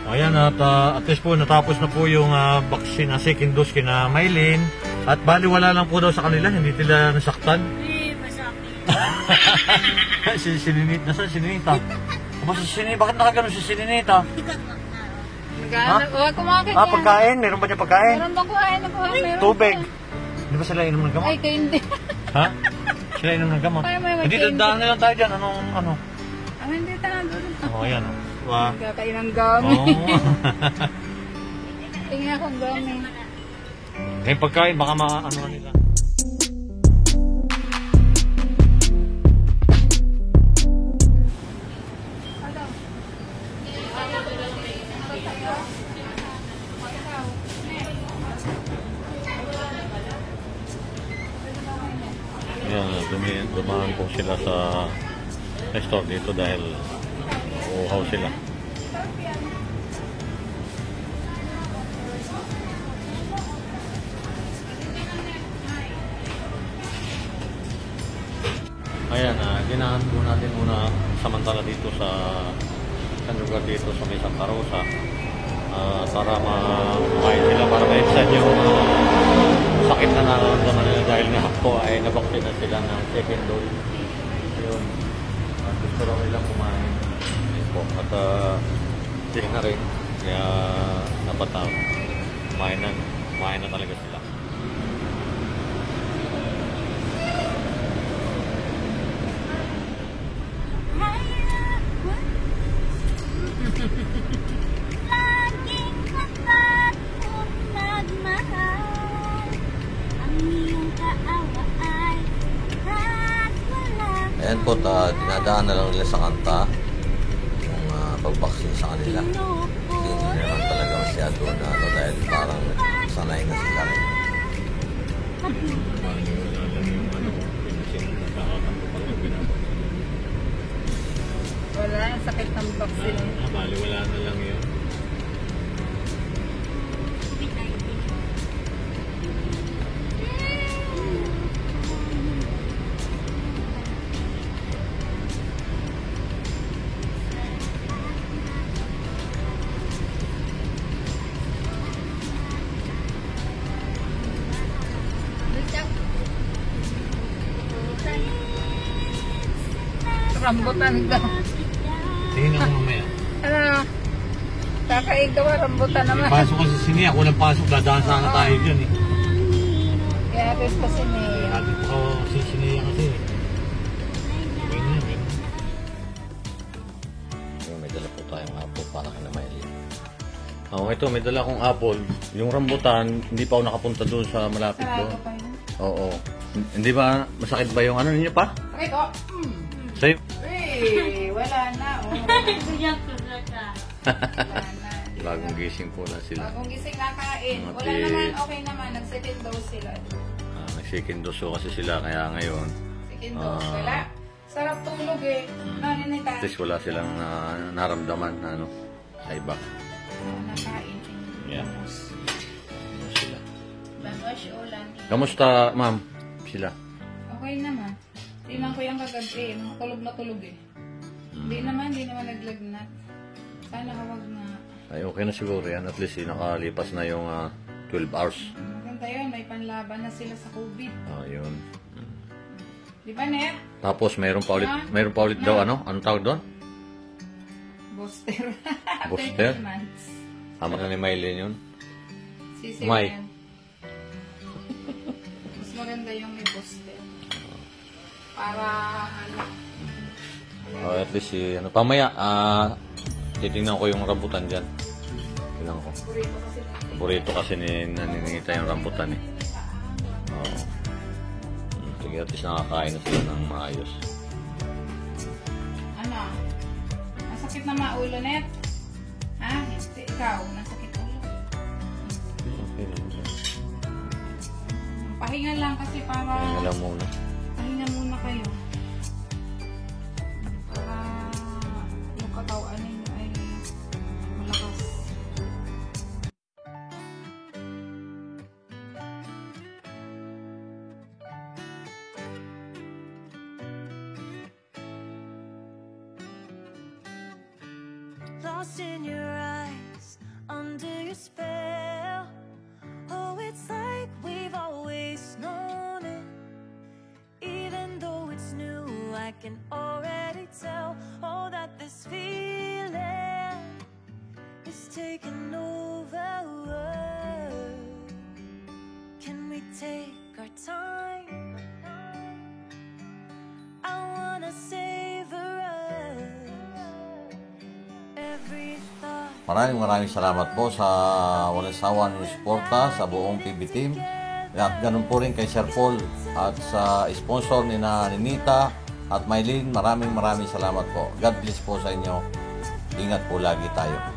Ayan, at least po natapos na po yung vaccine, second dose kina Maylin. At bali wala lang po daw sa kanila, hindi sila nasaktan. Hindi, masakit. si Ninita, nasaan si Ninita? Bakit nakaganon si Ninita? Naghanap, huwag kumakit yan. Pagkain? Meron ba niya pagkain? Meron bang kuhain na kuhain? Meron. Tubig? Di ba sila inom ng gamot? Ay, kayo hindi. Ha? Sila inom ng gamot? Hindi, dadaan na lang tayo dyan. Ano? Hindi tayo doon. Ayan. Nagkakain ng gami. Tingnan akong gami. Yung pagkain, baka ano nila. Yan, dumaan po sila sa store dito dahil uhaw sila. Ayan, ginahan po natin muna samantala dito sa lugar dito sa may Santa Rosa para makain sila, para ma-extend yung sakit na nararamdaman nila dahil nga po ay nabaksin na sila ng second dose. Yun. Gusto lang nilang kumain. Yun po. At hindi na rin. Kaya dapat kumain na talaga sila. Laging dapat kong nagmahal. Ang iyong kaawa ay kahit wala. Ayan po, dinadaan na lang nila sa kanta yung pagbaksin sa kanila. Hindi naman talaga masyado na dahil parang sanay na sila rin. Wala, sakit ng vaccine. Bali, wala na lang yun. Rambutan daw. Tingin ako mamaya. Ano? Kakain ka ba? Rambutan naman. Pasok kasi siniya. Kung walang pasok, dadaan sana tayo dyan eh. Kaya atis kasi ni... Dati po ako siniya kasi eh. May dala po tayong apple para kay Maylin. Ito, may dala akong apple. Yung rambutan, hindi pa ako nakapunta doon sa malapit doon. Sarado pa yun. Oo. Hindi ba, masakit ba yung ano ninyo pa? Sakit ko. Sa'yo? Wala na. Ganyan ko na ka. Wala na. Bagong gising po na sila. Bagong gising nakain. Mga Wala naman, okay naman. Nag-second dose sila. Nag-second dose kasi sila, kaya ngayon. Second dose. Wala. Sarap tulog eh. Naninita. At least wala silang naramdaman na sa iba. Nakain. Yeah. Ano sila? Banwash ulan. Kamusta, ma'am? Sila? Okay naman. Tingnan ko yung kagabi. Tulog na tulog eh. Hindi naman naglagnat. Sana kawag na. Ay, okay na siguro yan. At least nakalipas na yung 12 hours. Maganda yun. May panlaban na sila sa COVID. Yun. Di ba, Net? Tapos, mayroon pa ulit daw, anong tawag doon? Booster. Booster? 10 months. Tama na ni Maylin yun. Sisi May. yan. Mas maganda yung may booster. Para, At least, pamaya, titingnan ko yung rambutan dyan. Tingnan ko. Paborito kasi ni naninita yung rambutan eh. Oo. Sige, at least nakakain na sila ng maayos. ano? Nasakit na maulo, Net? Ha? Hindi. Ikaw, nasakit ulo. Okay lang dyan. Pahinga lang kasi para... Pahinga lang muna. Pahinga muna kayo. Para yung katawan ninyo ay malakas. Lost in your eyes, under your spell. Oh, it's like we've always known it. Even though it's new, I can already tell. Oh, that this feeling is taking over. Can we take our time? I wanna savor us. Every thought. Maraming salamat po sa walang sawa niyo suporta sa buong PB team. At ganun po rin kay Sir Paul at sa sponsor ni na Ninita at Mylene. Maraming salamat po. God bless po sa inyo. Ingat po lagi tayo.